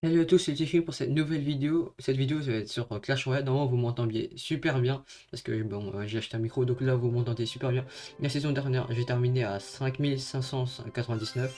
Salut à tous, c'est Tiffy pour cette nouvelle vidéo. Cette vidéo ça va être sur Clash Royale. Normalement vous m'entendez super bien parce que bon j'ai acheté un micro donc là vous m'entendez super bien. La saison dernière j'ai terminé à 5599.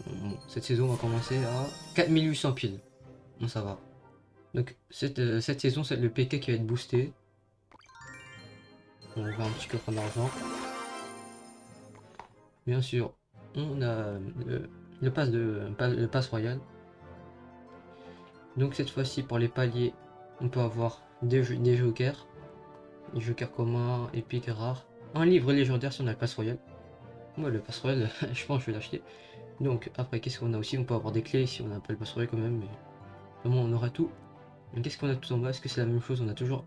Bon, cette saison on va commencer à 4800 piles. Bon ça va. Donc cette saison c'est le PK qui va être boosté. On va un petit coffre d'argent. Bien sûr on a le pass le pass royal. Donc cette fois-ci pour les paliers on peut avoir des jokers. Les jokers communs, épiques, rares. Un livre légendaire si on a le pass royal. Moi, le pass royal, je pense que je vais l'acheter. Donc, après, qu'est-ce qu'on a aussi? On peut avoir des clés si on a pas le pass royal quand même, mais vraiment, on aura tout. Mais qu'est-ce qu'on a tout en bas? Est-ce que c'est la même chose? On a toujours.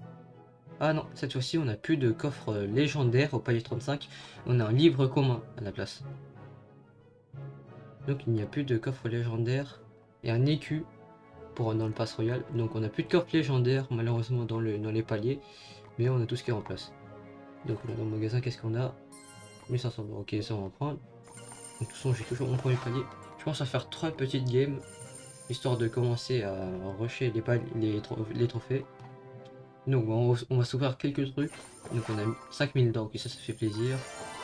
Ah non, cette fois-ci, on n'a plus de coffre légendaire au palier 35. On a un livre commun à la place. Donc, il n'y a plus de coffre légendaire et un écu pour dans le pass royal. Donc, on n'a plus de coffre légendaire malheureusement dans les paliers, mais on a tout ce qui est en place. Donc, là, dans le magasin, qu'est-ce qu'on a? 1500 €, ok, ça on va prendre. De toute façon, j'ai toujours mon premier palier. Je pense à faire 3 petites games, histoire de commencer à rusher les trophées. Donc on va s'ouvrir quelques trucs. Donc on a 5000 d'or, ok, ça fait plaisir.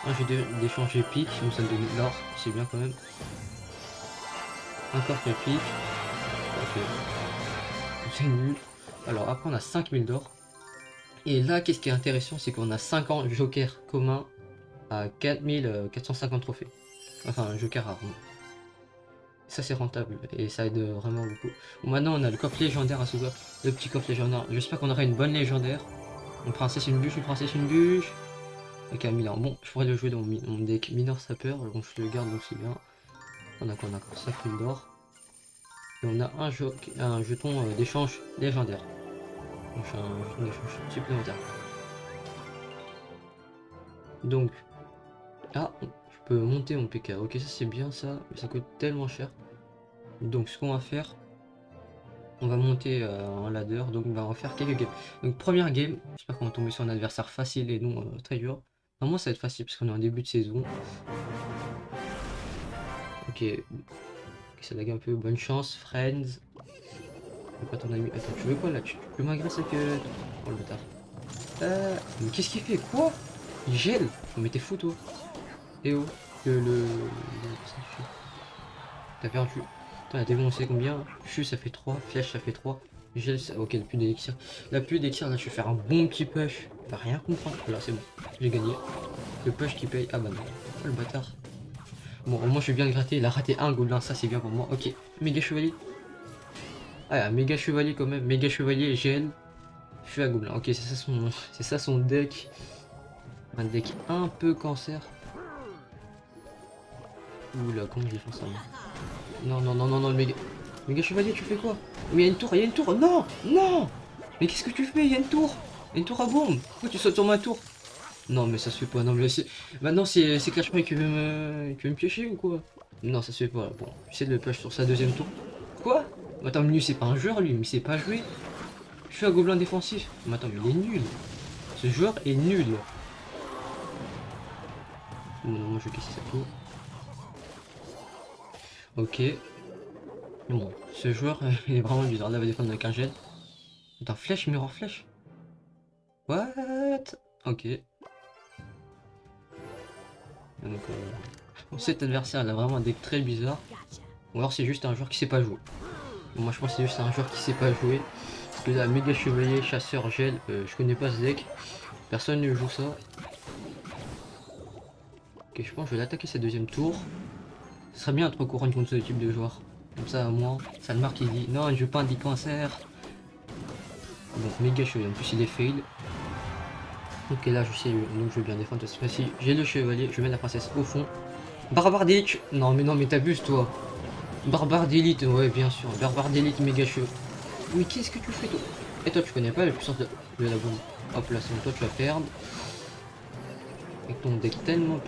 Un jeu d'échange épique, donc ça me donne de l'or, c'est bien quand même. Un coffre épique, ok, c'est nul. Alors après on a 5000 d'or. Et là, qu'est-ce qui est intéressant, c'est qu'on a 50 jokers communs à 4450 trophées. Enfin, un joker rare. Ça c'est rentable et ça aide vraiment beaucoup. Bon, maintenant on a le coffre légendaire à s'ouvrir, le petit coffre légendaire. J'espère qu'on aura une bonne légendaire. Une princesse, une bûche, une princesse, une bûche. Ok, un mineur. Bon, je pourrais le jouer dans mon deck mineur sapeur, donc je le garde donc c'est bien. On a quoi? On a encore 5000 d'or. Et on a un jeton d'échange légendaire. Donc un jeton d'échange supplémentaire. Donc, ah, je peux monter mon PK. Ok, ça c'est bien ça, mais ça coûte tellement cher. Donc ce qu'on va faire, on va monter un ladder, donc on va faire quelques games. Donc première game, j'espère qu'on va tomber sur un adversaire facile et non très dur. Normalement ça va être facile parce qu'on est en début de saison. Ok, ça lag un peu, bonne chance, friends. Pas ton ami. Attends, tu veux quoi là? Tu peux m'agresser que. Oh le bâtard. Mais qu'est-ce qu'il fait? Quoi? Il gèle? Mais t'es fou toi. Eh oh, t'as perdu. Attends, la défoncé combien? Chut, ça fait 3, flèche ça fait 3. Gel, ça... ok, plus d'élixir. La pluie d'élixir, là, je vais faire un bon petit push. Il va rien comprendre. Voilà, c'est bon. J'ai gagné. Le push qui paye. Ah bah non. Oh le bâtard. Bon, au moins je suis bien gratté. Il a raté un gobelin, ça c'est bien pour moi. Ok, méga chevalier. Ah, méga chevalier quand même. Méga chevalier, gel. Je suis à gobelin. Ok, c'est ça son deck. Un deck un peu cancer. Oula, comment je défends ça moi? Non, non, non, non, non, le méga. Méga chevalier, tu fais quoi? Mais il y a une tour, il y a une tour. Non, non. Mais qu'est-ce que tu fais? Il y a une tour. Il y a une tour à bombe. Pourquoi tu sautes sur ma tour? Non, mais ça se fait pas. Non, mais c'est. Maintenant, c'est Clash Royale qui veut me piéger ou quoi? Non, ça se fait pas. Bon, j'essaie de le push sur sa deuxième tour. Quoi? Attends, mais lui, c'est pas un joueur, lui. Mais c'est pas joué. Je suis un gobelin défensif. Mais attends, mais il est nul. Ce joueur est nul. Non, non, moi je vais casser sa tour. Ok. Bon, ce joueur, il est vraiment bizarre. Là, il va défendre avec un gel. Attends, flèche, mirror flèche. What? Ok. Donc, cet adversaire, il a vraiment un deck très bizarre. Ou alors c'est juste un joueur qui sait pas jouer. Moi, je pense que c'est juste un joueur qui sait pas jouer. Parce que là, méga chevalier, chasseur, gel, je connais pas ce deck. Personne ne joue ça. Ok, je pense que je vais l'attaquer cette deuxième tour. Ce serait bien d'être au courant contre ce type de joueur. Comme ça, au moins, ça le marque, il dit non, je veux pas un dit cancer. Donc, méga chevalier, en plus, il est fail. Ok, là, je sais, donc je veux bien défendre cette fois-ci. J'ai le chevalier, je mets la princesse au fond. Barbare d'élite. Non, mais t'abuses, toi. Barbare d'élite, ouais, bien sûr. Barbare d'élite, méga cheveux. Oui, qu'est-ce que tu fais, toi? Et toi, tu connais pas la puissance de la bombe. Hop là, c'est bon, toi, tu vas perdre. Avec ton deck tellement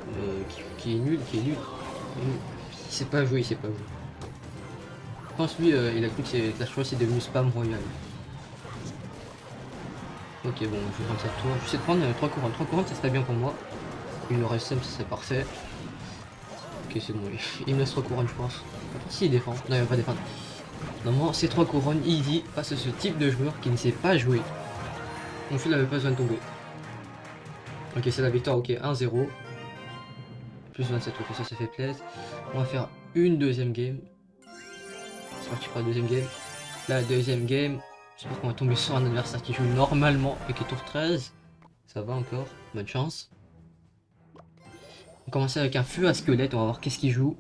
qui est nul, qui est nul. Il sait pas jouer, il sait pas jouer. Je pense lui, il a cru que Clash Royale c'est devenu spam royal. Ok, bon, je vais prendre cette tour. Je vais de prendre 3 couronnes. 3 couronnes, ça serait bien pour moi. Une aurait ça serait parfait. Ok, c'est bon, il me laisse 3 couronnes, je pense. Si, il défend. Non, il va pas défendre. Normalement, ces 3 couronnes easy face à ce type de joueur qui ne sait pas jouer. Mon fil n'avait pas besoin de tomber. Ok, c'est la victoire, ok, 1-0. Plus 27, ok, ça fait plaisir. On va faire une deuxième game. C'est parti pour la deuxième game. La deuxième game, j'espère qu'on va tomber sur un adversaire qui joue normalement et qui est tour 13. Ça va encore, bonne chance. On va commencer avec un feu à squelette, on va voir qu'est-ce qu'il joue.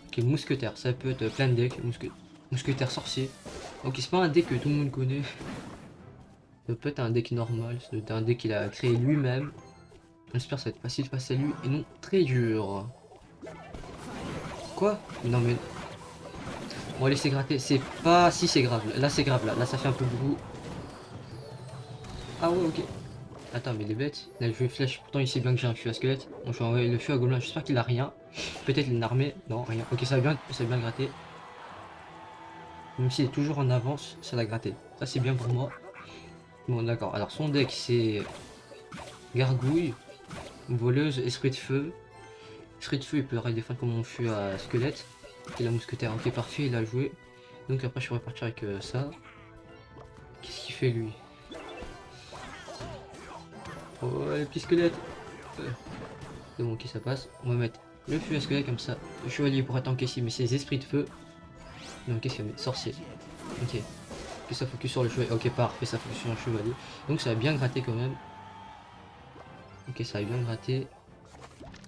Ok, mousquetaire, ça peut être plein de decks. Mousquetaire sorcier. Ok, c'est pas un deck que tout le monde connaît. Ça peut être un deck normal, c'est un deck qu'il a créé lui-même. J'espère que ça va être facile face à lui et non très dur. Quoi? Non mais... On va laisser gratter, c'est pas si c'est grave. Là c'est grave, là ça fait un peu beaucoup. Ah ouais, ok. Attends, mais il est bête. Il a le jeu flèche, pourtant il sait bien que j'ai un feu à squelette. Donc je vais envoyer le feu à gobelin, j'espère qu'il a rien. Peut-être une armée, non rien. Ok, ça va bien gratter. Même s'il est toujours en avance, ça l'a gratté. Ça c'est bien pour moi. Bon d'accord, alors son deck c'est... Gargouille, voleuse, esprit de feu. Esprit de feu il peut défendre comme mon feu à squelette. Et la mousquetaire, ok parfait, il a joué. Donc après je pourrais partir avec ça. Qu'est-ce qu'il fait lui? Oh le petit squelette. C'est bon, ok ça passe. On va mettre le feu à squelette comme ça. Le chevalier pourra tanker ici, mais c'est les esprits de feu. Donc qu'est-ce qu'il y a? Sorcier. Ok. Et ça focus sur le chevalier. Ok parfait, ça focus sur le chevalier. Donc ça va bien gratter quand même. Ok, ça va bien gratter.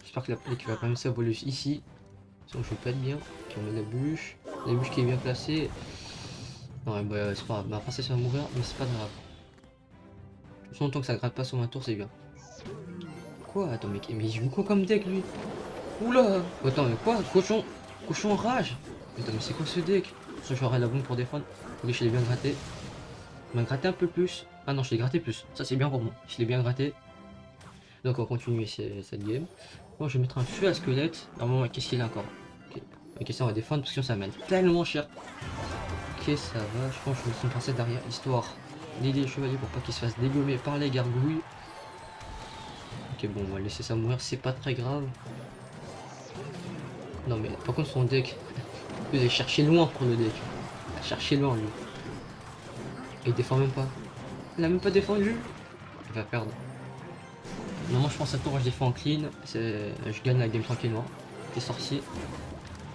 J'espère que l'équipe va quand même sa voleuse ici. Sinon je vais pas être bien. Ok, on met la bûche. La bûche qui est bien placée. Non, bah, c'est pas grave. Ma princesse va mourir, mais c'est pas grave. De toute façon, tant que ça gratte pas sur ma tour, c'est bien. Quoi? Attends, mais il joue quoi comme deck lui? Oula! Attends, mais quoi? Cochon rage! Attends, mais c'est quoi ce deck? Ça, j'aurai la bombe pour défendre. Ok, je l'ai bien gratté. On m'a gratté un peu plus. Ah non, je l'ai gratté plus. Ça, c'est bien pour moi. Je l'ai bien gratté. Donc, on va continuer cette game. Bon, je vais mettre un feu à squelette. Normalement, qu'est-ce qu'il a encore? Ok, ok, ça, on va défendre parce que ça mène tellement cher. Ok, ça va. Je pense que je vais mettre une princesse derrière, histoire d'aider le chevalier pour pas qu'il se fasse dégommer par les gargouilles. Ok, bon, on va laisser ça mourir, c'est pas très grave. Non, mais par contre, son deck, vous allez chercher loin pour le deck. Chercher loin, lui. Et il défend même pas. Il a même pas défendu. Il va perdre. Normalement, je pense à tour, je défends en clean. Je gagne la game tranquillement. T'es sorcier.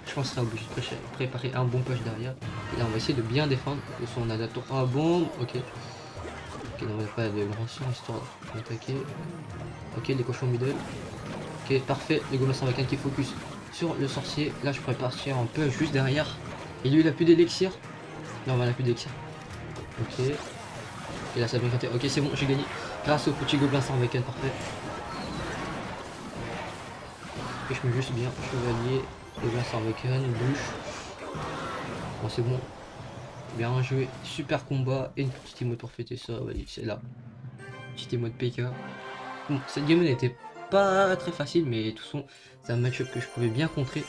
Je pense qu'il sera obligé de préparer un bon push derrière. Et là, on va essayer de bien défendre. On a la tour à bombe. Ok. Ok, non, on n'a pas de grand son histoire d'attaquer. Ok, les cochons middle. Ok, parfait. Les gobelins sarvacan qui focus sur le sorcier. Là, je pourrais partir un peu juste derrière. Et lui, il a plus d'élixir. Non, il a plus d'élixir. Ok. Et là, ça a bien gratté. Ok, c'est bon, j'ai gagné. Grâce au petit gobelin sarvacan, parfait. Et je mets juste bien chevalier, gobelin sarvacan, bouche. Bon, c'est bon. Bien joué. Super combat. Et une petite emote pour fêter ça. Ouais, c'est là. Petite emote PK. Bon, cette game n'était pas très facile, mais de toute façon, c'est un match-up que je pouvais bien contrer.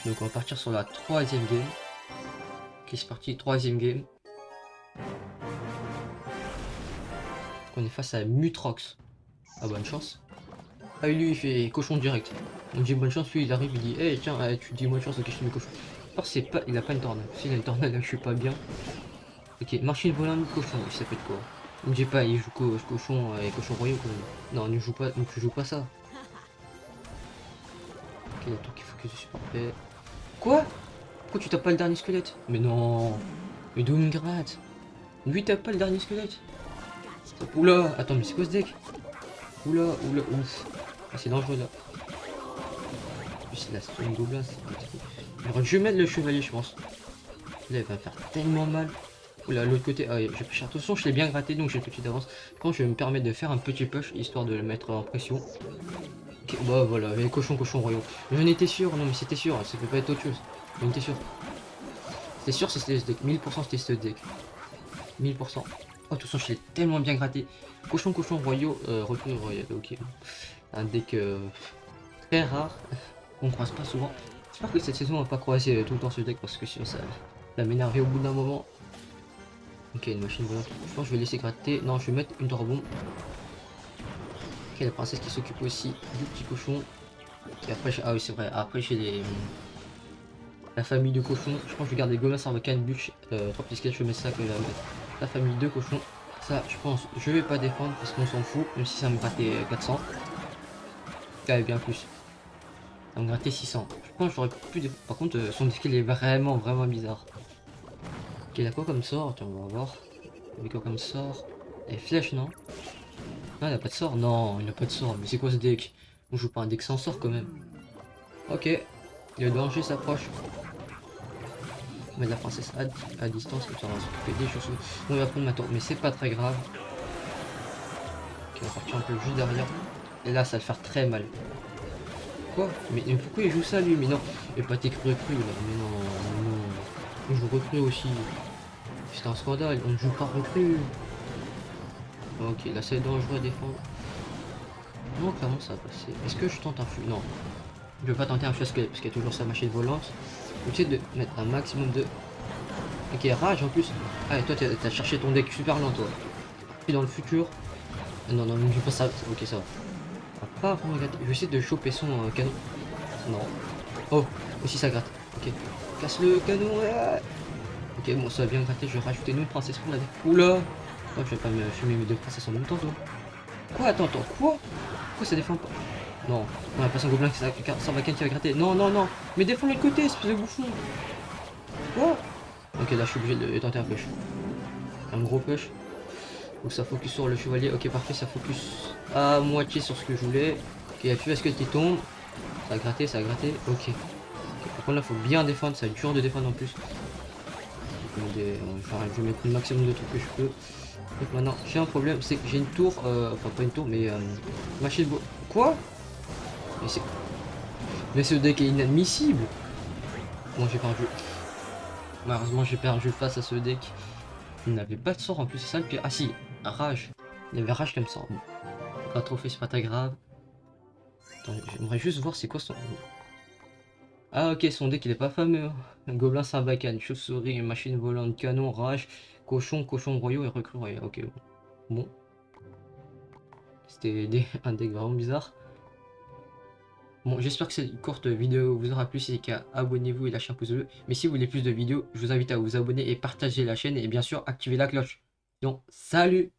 Donc on va partir sur la troisième game. Ok, c'est parti, troisième game. On est face à Mutrox. Ah, bonne chance. Ah, lui il fait cochon direct. Donc j'ai bonne chance, lui il arrive, il dit hey, tiens, tu dis bonne chance, ok, je te mets cochon. Alors c'est pas, il a pas une tornade. S'il a une tornade, là je suis pas bien. Ok, machine volante, cochon, il s'appelle quoi? Donc j'ai pas, il joue cochon et cochon royaux quand même. Non, ne joue pas, donc je joue pas ça. Ok, la tour qui focus dessus, parfait. Quoi? Pourquoi tu tapes pas le dernier squelette? Mais non. Mais Doomgrad. Lui tape pas le dernier squelette. Oula, attends, mais c'est quoi ce deck? Oula, ouf. Ah, c'est dangereux là. C'est la stone gobelin, c'est un petit peu. Alors, je vais mettre le chevalier, je pense. Là, il va me faire tellement mal. Oula, l'autre côté, ah, j'ai pris cher. De toute façon, je l'ai bien gratté, donc j'ai une petite avance. Quand je vais me permettre de faire un petit push, histoire de le mettre en pression. Ok, bah voilà, les cochons royaux. J'en étais sûr, non mais c'était sûr, ça peut pas être autre chose. J'en étais sûr. C'était sûr c'était ce deck, 1000% c'était ce deck. 1000%. Oh, de toute façon, je l'ai tellement bien gratté. Cochon royaux, recrue royal, ok. Un deck très rare, on croise pas souvent. J'espère que cette saison on va pas croiser tout le temps ce deck parce que sinon ça va m'énerver au bout d'un moment. Ok, une machine volante. Je pense que je vais laisser gratter. Non, je vais mettre une torbombe. Ok, la princesse qui s'occupe aussi du petit cochon. Et après, ah oui, c'est vrai. Après, j'ai La famille de cochons. Je pense que je vais garder Goma, Sarbacane, Bûche, 3 petits sketchs, je mets ça que la famille de cochons. Ça, je pense, je vais pas défendre parce qu'on s'en fout, même si ça me grattait 400. Ouais, bien plus. Ça me grattait 600. Je pense que j'aurais pu défendre. Par contre, son deck il est vraiment, vraiment bizarre. Ok, il a quoi comme sort? Tiens, on va voir. Il a quoi comme sort? Des flèches, non? Non, il a pas de sort? Non, il a pas de sort. Mais c'est quoi ce deck? On joue pas un deck sans sort quand même. Ok, le danger s'approche. On met la princesse à distance, comme ça on va s'occuper des choses. On va prendre ma tour, mais c'est pas très grave. Ok, on va partir un peu juste derrière. Et là, ça va le faire très mal. Quoi? Mais pourquoi il joue ça lui? Mais non, et pas tes recrues là. Mais non, mais non. On joue recrue aussi. C'est un scandale, on ne joue pas recrue. Ok, là c'est dangereux à défendre. Non, clairement ça va passer. Est-ce que je tente un feu? Non. Je vais pas tenter un chasse-squelette parce qu'il y a toujours sa machine volante. J'essaie de mettre un maximum de. Ok, rage en plus. Ah, et toi t'as cherché ton deck super lent toi. Et dans le futur. Non, non, je pas ça. Ok, ça va. Ah, pas vraiment gratter. Je vais essayer de choper son canon. Non. Oh, aussi ça gratte. Ok. Casse le canon. Ouais. Ok, bon, ça va bien gratter. Je vais rajouter une autre princesse pour la deck. Oula. Oh, je vais pas me fumer mes deux princesses en même temps, toi. Quoi? Attends, attends, quoi? Pourquoi ça défend pas? Non, on a pas son gobelin qui va qui va gratter. Non, non, non. Mais défends l'autre côté, espèce de bouffon. Quoi? Ok, là je suis obligé de tenter un push. Un gros push. Donc ça focus sur le chevalier. Ok, parfait, ça focus à moitié sur ce que je voulais. Ok, il y a plus qui tombe. Ça a gratté, ça a gratté. Ok. Par contre là, faut bien défendre. Ça va être dur de défendre en plus. Je vais mettre le maximum de trucs que je peux. Donc maintenant, j'ai un problème, c'est que j'ai une tour. Enfin, pas une tour, mais machine. Quoi? Mais c'est. Mais ce deck est inadmissible. Bon, j'ai perdu. Malheureusement, j'ai perdu face à ce deck. Il n'avait pas de sort en plus, c'est ça le pire. Ah si, rage. Il y avait rage comme sort. Bon. Pas trop fait, c'est pas très grave. Attends, j'aimerais juste voir c'est quoi son. Ah ok, son deck il est pas fameux. Hein. Un gobelin Sarbacane, chauve-souris, machine volante, canon, rage, cochon, cochon royaux et recrue royaux. Ok, bon. C'était un deck vraiment bizarre. Bon, j'espère que cette courte vidéo vous aura plu. Si c'est le cas, abonnez-vous et lâchez un pouce bleu. Mais si vous voulez plus de vidéos, je vous invite à vous abonner et partager la chaîne. Et bien sûr, activer la cloche. Donc, salut!